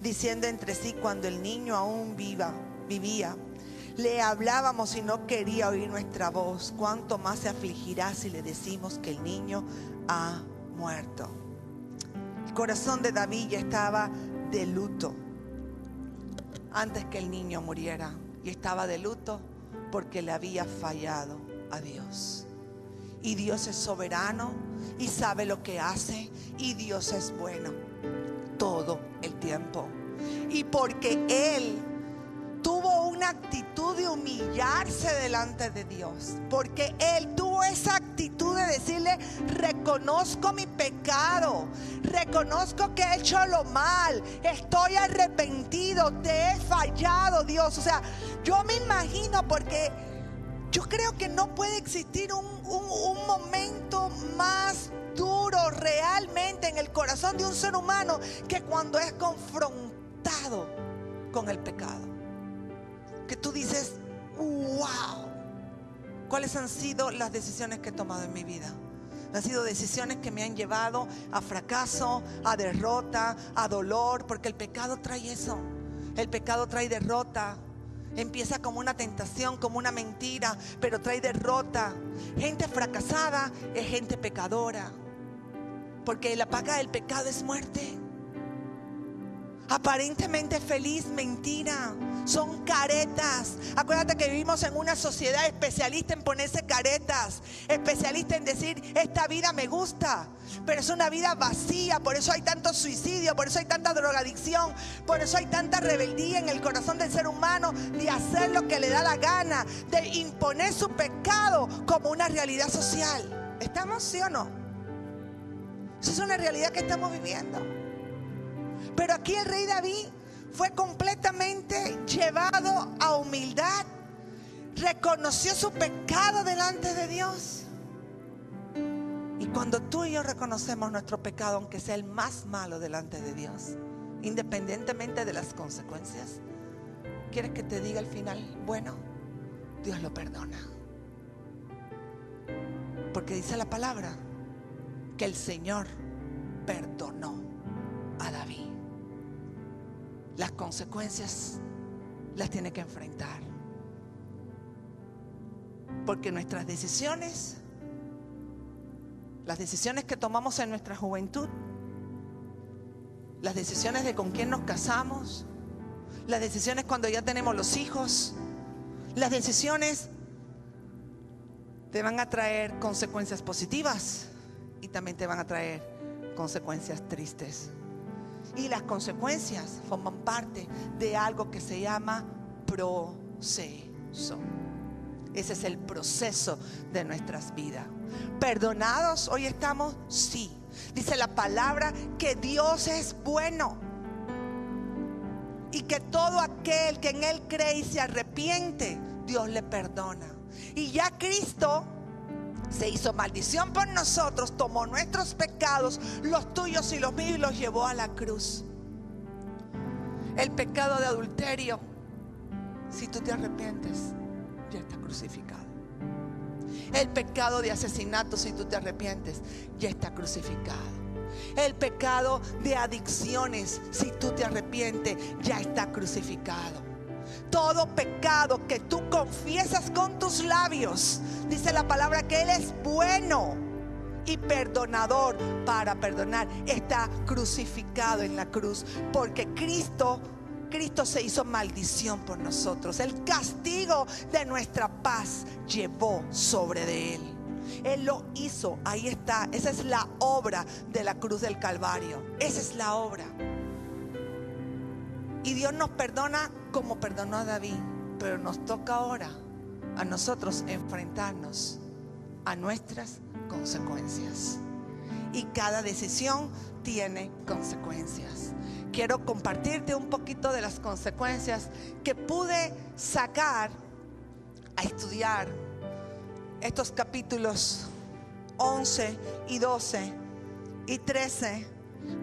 B: diciendo entre sí: cuando el niño aún vivía, le hablábamos y no quería oír nuestra voz. Cuánto más se afligirá si le decimos que el niño ha muerto. El corazón de David ya estaba de luto antes que el niño muriera, y estaba de luto porque le había fallado a Dios. Y Dios es soberano y sabe lo que hace, y Dios es bueno todo el tiempo. Y porque Él tuvo una actitud de humillarse delante de Dios, porque Él tuvo esa actitud de decirle: reconozco mi pecado, reconozco que he hecho lo mal, estoy arrepentido, te he fallado, Dios. O sea, yo me imagino, porque yo creo que no puede existir un momento más duro realmente en el corazón de un ser humano que cuando es confrontado con el pecado. Que tú dices: wow, ¿cuáles han sido las decisiones que he tomado en mi vida? Han sido decisiones que me han llevado a fracaso, a derrota, a dolor, porque el pecado trae eso. El pecado trae derrota. Empieza como una tentación, como una mentira, pero trae derrota. Gente fracasada es gente pecadora, porque la paga del pecado es muerte. Aparentemente feliz, mentira. Son caretas. Acuérdate que vivimos en una sociedad especialista en ponerse caretas, especialista en decir: esta vida me gusta, pero es una vida vacía. Por eso hay tanto suicidio, por eso hay tanta drogadicción, por eso hay tanta rebeldía en el corazón del ser humano, de hacer lo que le da la gana, de imponer su pecado como una realidad social. ¿Estamos, sí o no? Esa es una realidad que estamos viviendo. Pero aquí el rey David fue completamente llevado a humildad. Reconoció su pecado delante de Dios. Y cuando tú y yo reconocemos nuestro pecado, aunque sea el más malo delante de Dios, independientemente de las consecuencias, ¿quieres que te diga al final? Bueno, Dios lo perdona. Porque dice la palabra que el Señor perdonó a David. Las consecuencias las tiene que enfrentar. Porque nuestras decisiones, las decisiones que tomamos en nuestra juventud, las decisiones de con quién nos casamos, las decisiones cuando ya tenemos los hijos, las decisiones te van a traer consecuencias positivas y también te van a traer consecuencias tristes. Y las consecuencias forman parte de algo que se llama proceso. Ese es el proceso de nuestras vidas. ¿Perdonados hoy estamos? Sí. Dice la palabra que Dios es bueno y que todo aquel que en Él cree y se arrepiente, Dios le perdona. Y ya Cristo se hizo maldición por nosotros, tomó nuestros pecados, los tuyos y los míos, y los llevó a la cruz. El pecado de adulterio, si tú te arrepientes, ya está crucificado. El pecado de asesinato, si tú te arrepientes, ya está crucificado. El pecado de adicciones, si tú te arrepientes, ya está crucificado. Todo pecado que tú confiesas con tus labios, dice la palabra que Él es bueno y perdonador para perdonar, está crucificado en la cruz. Porque Cristo se hizo maldición por nosotros. El castigo de nuestra paz llevó sobre de Él. Él lo hizo, ahí está. Esa es la obra de la cruz del Calvario. Esa es la obra. Y Dios nos perdona como perdonó a David. Pero nos toca ahora a nosotros enfrentarnos a nuestras consecuencias. Y cada decisión tiene consecuencias. Quiero compartirte un poquito de las consecuencias que pude sacar a estudiar estos capítulos 11 y 12 y 13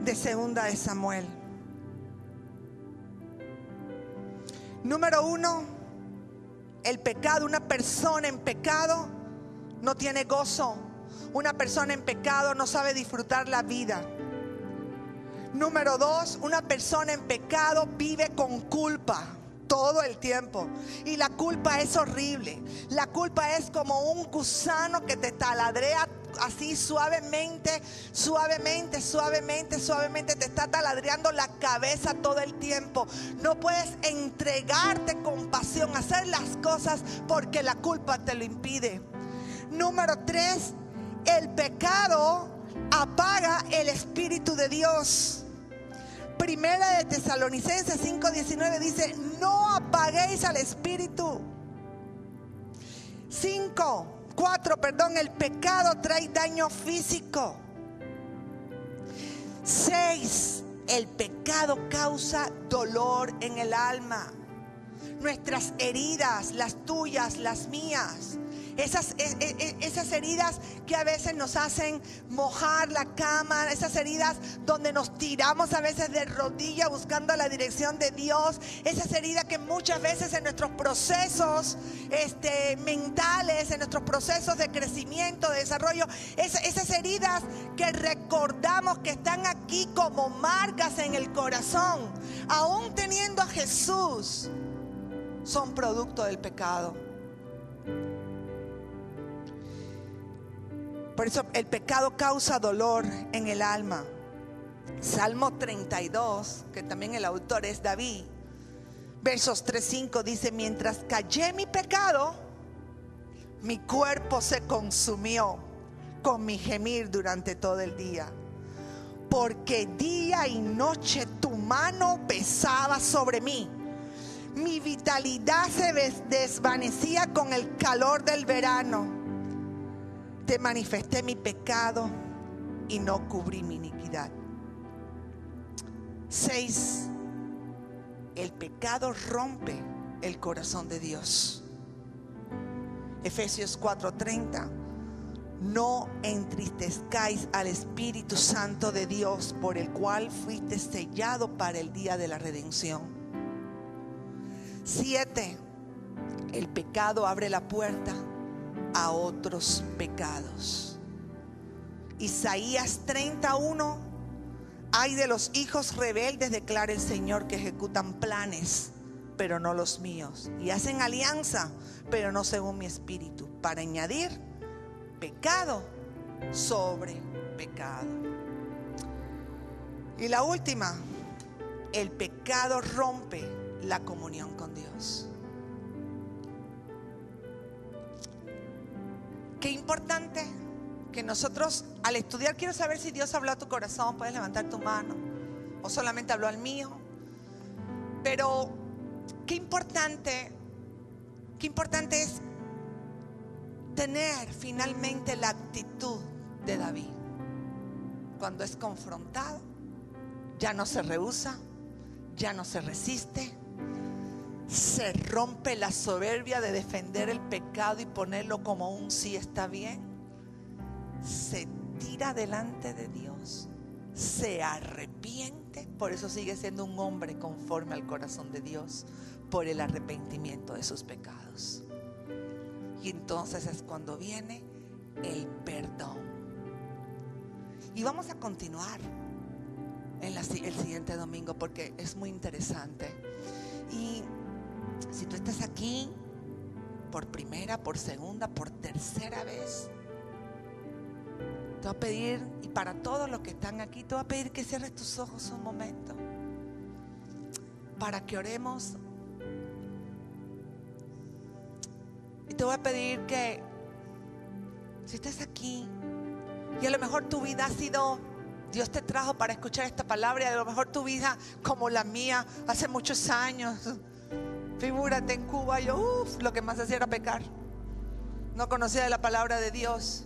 B: de Segunda de Samuel. Número 1, el pecado. Una persona en pecado no tiene gozo. Una persona en pecado no sabe disfrutar la vida. Número 2, una persona en pecado vive con culpa todo el tiempo. Y la culpa es horrible. La culpa es como un gusano que te taladrea así suavemente, suavemente, suavemente, suavemente. Te está taladreando la cabeza todo el tiempo. No puedes entregarte con pasión, hacer las cosas porque la culpa te lo impide. Número 3, el pecado apaga el Espíritu de Dios. Primera de Tesalonicenses 5:19 dice: no apaguéis al Espíritu. 4, el pecado trae daño físico. 6, el pecado causa dolor en el alma. Nuestras heridas, las tuyas, las mías, esas heridas que a veces nos hacen mojar la cama, esas heridas donde nos tiramos a veces de rodillas buscando la dirección de Dios, esas heridas que muchas veces en nuestros procesos mentales, en nuestros procesos de crecimiento, de desarrollo, esas heridas que recordamos que están aquí como marcas en el corazón, aún teniendo a Jesús, son producto del pecado. Por eso el pecado causa dolor en el alma. Salmo 32, que también el autor es David, versos 3-5 dice: mientras callé mi pecado, mi cuerpo se consumió con mi gemir durante todo el día. Porque día y noche tu mano pesaba sobre mí. Mi vitalidad se desvanecía con el calor del verano. Te manifesté mi pecado y no cubrí mi iniquidad. 6, el pecado rompe el corazón de Dios. Efesios 4:30, no entristezcáis al Espíritu Santo de Dios, por el cual fuiste sellado para el día de la redención. 7, el pecado abre la puerta a otros pecados. Isaías 31: ay de los hijos rebeldes, declara el Señor, que ejecutan planes, pero no los míos, y hacen alianza, pero no según mi espíritu, para añadir pecado sobre pecado. Y la última: el pecado rompe la comunión con Dios. Qué importante que nosotros, al estudiar, quiero saber si Dios habló a tu corazón. Puedes levantar tu mano o solamente habló al mío. Pero qué importante es tener finalmente la actitud de David. Cuando es confrontado, ya no se rehúsa, ya no se resiste, se rompe la soberbia de defender el pecado y ponerlo como un sí está bien. Se tira delante de Dios, se arrepiente. Por eso sigue siendo un hombre conforme al corazón de Dios, por el arrepentimiento de sus pecados. Y entonces es cuando viene el perdón. Y vamos a continuar el siguiente domingo, porque es muy interesante. Y si tú estás aquí por primera, por segunda, por tercera vez, te voy a pedir, y para todos los que están aquí, te voy a pedir que cierres tus ojos un momento para que oremos. Y te voy a pedir que, si estás aquí y a lo mejor tu vida ha sido, Dios te trajo para escuchar esta palabra, y a lo mejor tu vida, como la mía, hace muchos años, figúrate, en Cuba yo lo que más hacía era pecar. No conocía de la palabra de Dios.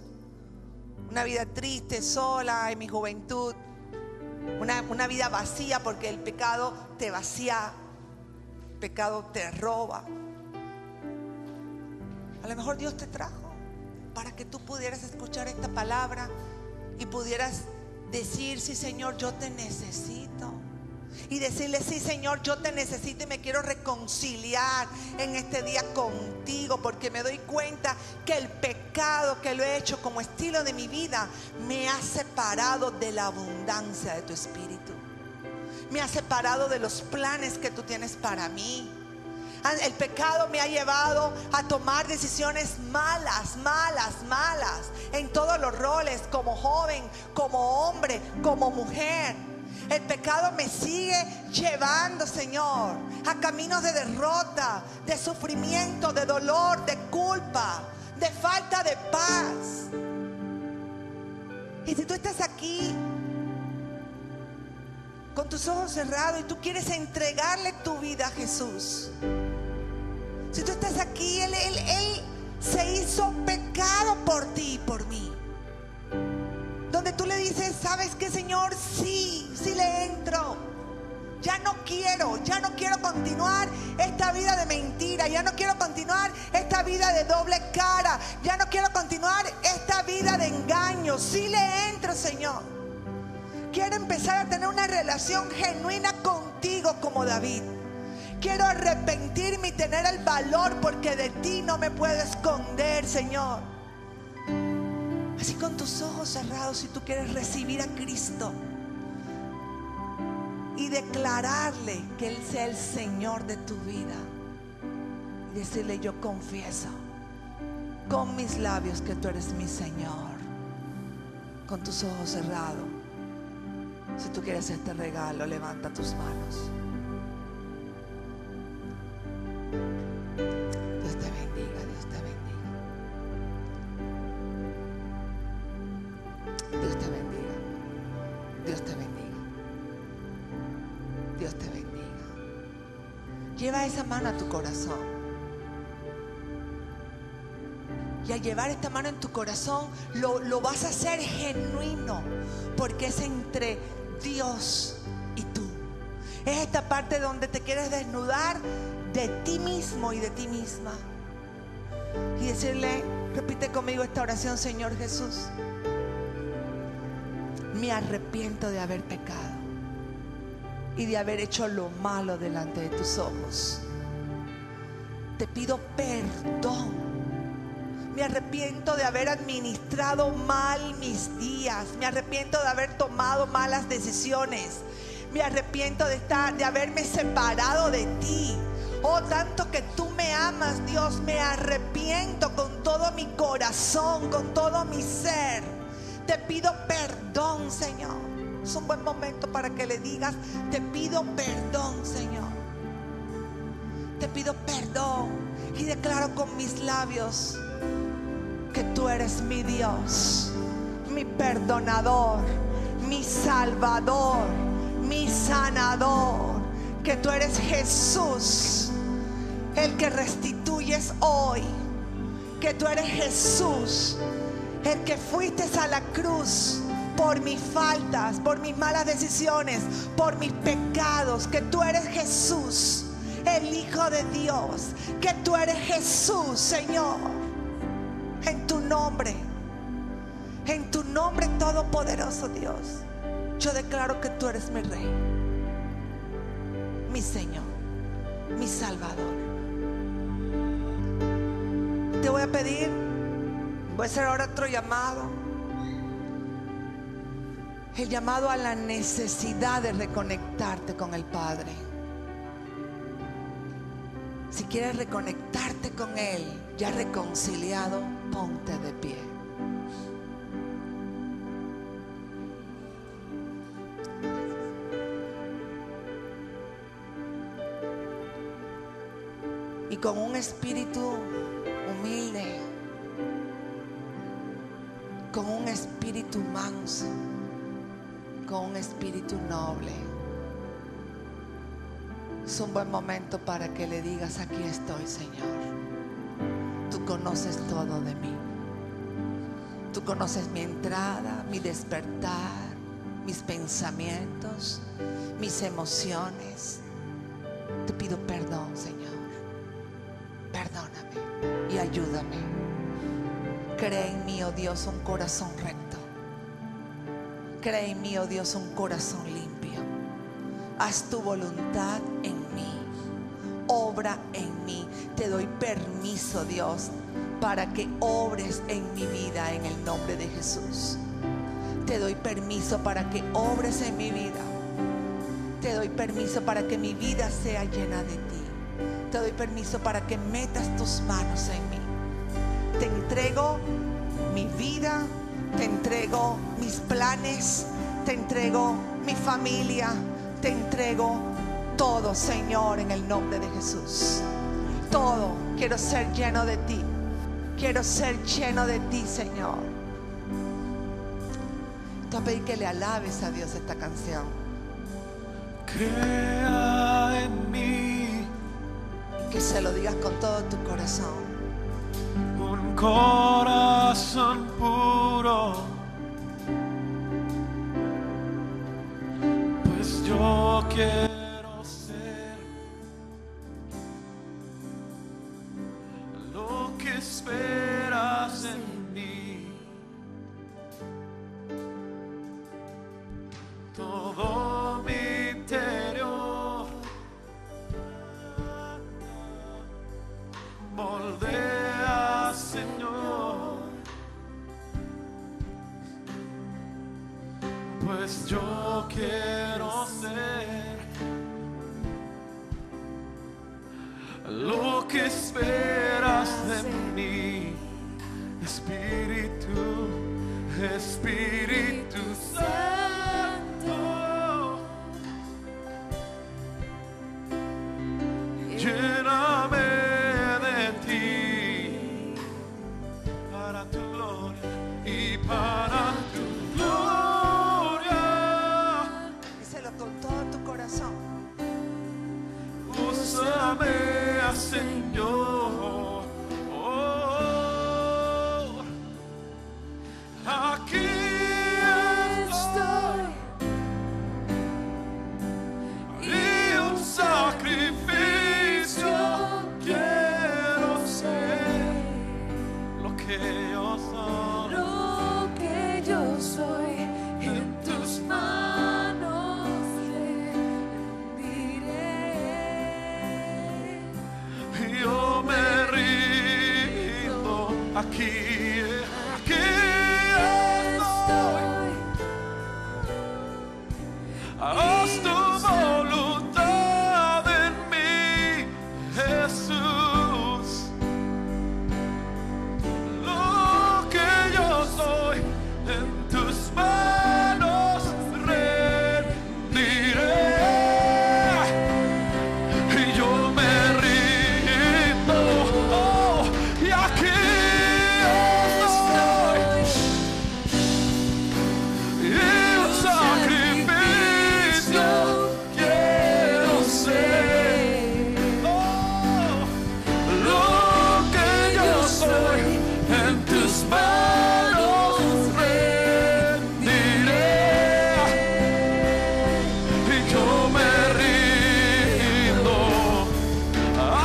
B: Una vida triste, sola en mi juventud. Una vida vacía, porque el pecado te vacía. El pecado te roba. A lo mejor Dios te trajo para que tú pudieras escuchar esta palabra y pudieras decir: sí, Señor, yo te necesito. Y decirle: sí, Señor, yo te necesito y me quiero reconciliar en este día contigo, porque me doy cuenta que el pecado que lo he hecho como estilo de mi vida me ha separado de la abundancia de tu espíritu, me ha separado de los planes que tú tienes para mí. El pecado me ha llevado a tomar decisiones malas en todos los roles, como joven, como hombre, como mujer. El pecado me sigue llevando, Señor, a caminos de derrota, de sufrimiento, de dolor, de culpa, de falta de paz. Y si tú estás aquí con tus ojos cerrados y tú quieres entregarle tu vida a Jesús, si tú estás aquí, Él se hizo pecado por ti y por mí. Donde tú le dices: ¿sabes qué, Señor? Sí le entro. Ya no quiero continuar esta vida de mentira. Ya no quiero continuar esta vida de doble cara. Ya no quiero continuar esta vida de engaño. Sí le entro, Señor. Quiero empezar a tener una relación genuina contigo como David. Quiero arrepentirme y tener el valor, porque de ti no me puedo esconder, Señor. Así, con tus ojos cerrados, si tú quieres recibir a Cristo y declararle que Él sea el Señor de tu vida, y decirle: yo confieso con mis labios que tú eres mi Señor. Con tus ojos cerrados, si tú quieres este regalo, levanta tus manos. Dios te bendiga, Dios te bendiga. Dios te bendiga, Dios te bendiga, Dios te bendiga. Lleva esa mano a tu corazón. Y al llevar esta mano en tu corazón, lo vas a hacer genuino, porque es entre Dios y tú. Es esta parte donde te quieres desnudar de ti mismo y de ti misma, y decirle: repite conmigo esta oración: Señor Jesús, me arrepiento de haber pecado y de haber hecho lo malo delante de tus ojos. Te pido perdón. Me arrepiento de haber administrado mal mis días. Me arrepiento de haber tomado malas decisiones. Me arrepiento de haberme separado de ti. Oh, tanto que tú me amas, Dios. Me arrepiento con todo mi corazón, con todo mi ser. Te pido perdón, Señor. Es un buen momento para que le digas: te pido perdón, Señor. Te pido perdón. Y declaro con mis labios que tú eres mi Dios, mi perdonador, mi salvador, mi sanador. Que tú eres Jesús, el que restituyes hoy. Que tú eres Jesús, el que fuiste a la cruz por mis faltas, por mis malas decisiones, por mis pecados. Que tú eres Jesús, el Hijo de Dios. Que tú eres Jesús, Señor. En tu nombre todopoderoso, Dios, yo declaro que tú eres mi Rey, mi Señor, mi Salvador. Te voy a pedir, voy a hacer ahora otro llamado. El llamado a la necesidad de reconectarte con el Padre. Si quieres reconectarte con Él, ya reconciliado, ponte de pie. Y con un espíritu humilde, con un espíritu manso, con un espíritu noble, es un buen momento para que le digas: aquí estoy, Señor. Tú conoces todo de mí. Tú conoces mi entrada, mi despertar, mis pensamientos, mis emociones. Te pido perdón, Señor. Perdóname y ayúdame. Crea en mí, oh Dios, un corazón recto. Crea en mí, oh Dios, un corazón limpio. Haz tu voluntad en mí. Obra en mí. Te doy permiso, Dios, para que obres en mi vida en el nombre de Jesús. Te doy permiso para que obres en mi vida. Te doy permiso para que mi vida sea llena de ti. Te doy permiso para que metas tus manos en mí. Te entrego mi vida, te entrego mis planes, te entrego mi familia, te entrego todo, Señor, en el nombre de Jesús. Todo. Quiero ser lleno de ti. Quiero ser lleno de ti, Señor. Te voy a pedir que le alabes a Dios esta canción.
C: Crea en mí
B: Que se lo digas con todo tu corazón.
C: un corazón puro, pues yo quiero ser lo que esperas en mí. Todo mi interior moldea, Señor, pues yo quiero ser lo que esperas de mí. Espíritu, Espíritu Santo, lléname de ti para tu gloria y para tu gloria.
B: Díselo con todo tu corazón.
C: Úsame, Señor. Oh, aquí estoy. aquí estoy. Haz tu voluntad en mí, Jesús. Lo que yo soy en tus manos rendiré. Y yo me rindo, oh, y aquí estoy. Y un sacrificio quiero ser. Oh, lo que yo soy en tus manos rendiré. Y yo me rindo.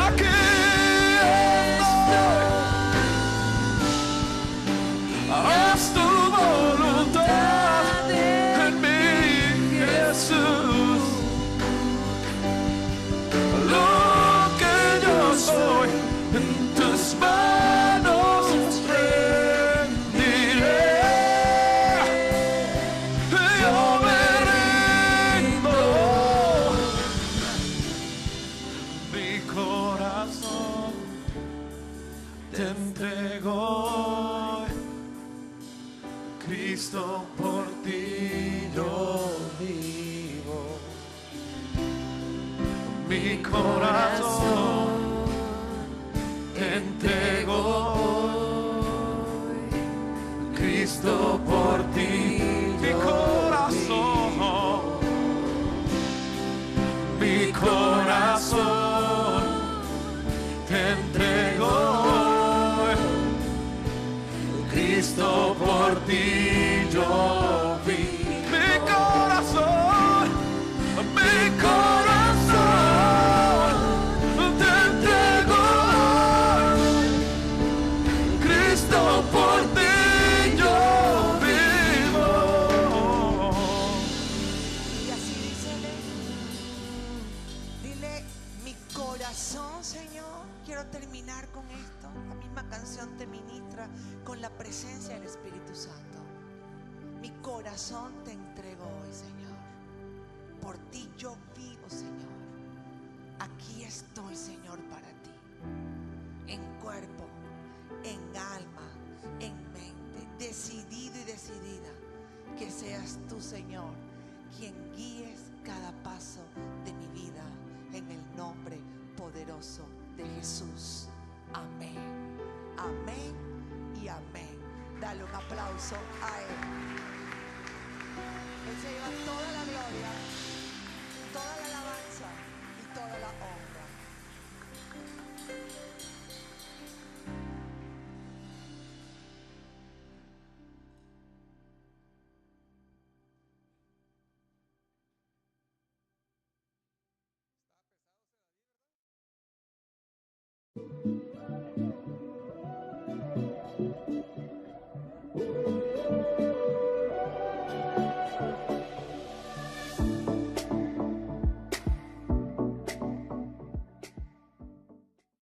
C: Aquí estoy. Haz tu voluntad en mí, Jesús. Lo que yo soy en tus manos rendiré. Yo me rindo. Mi corazón te entrego hoy. Cristo, por ti yo vivo. Mi corazón te entrego hoy. Cristo, por ti mi corazón. Mi corazón te entrego hoy. Cristo, por ti yo vi. Mi corazón te entrego hoy. Cristo, por ti yo vivo.
B: Y así dile, mi corazón, Señor, quiero terminar con esto. La misma canción te ministra con la presencia del Espíritu Santo. Mi corazón te entrego hoy, Señor. Por ti yo vivo, Señor. Aquí estoy, Señor, para ti. En cuerpo, en alma, en mente. Decidido y decidida que seas tú, Señor, quien guíes cada paso de mi vida. En el nombre poderoso de Jesús. Amén. Amén y amén. Dale un aplauso a Él. Él se lleva toda la gloria.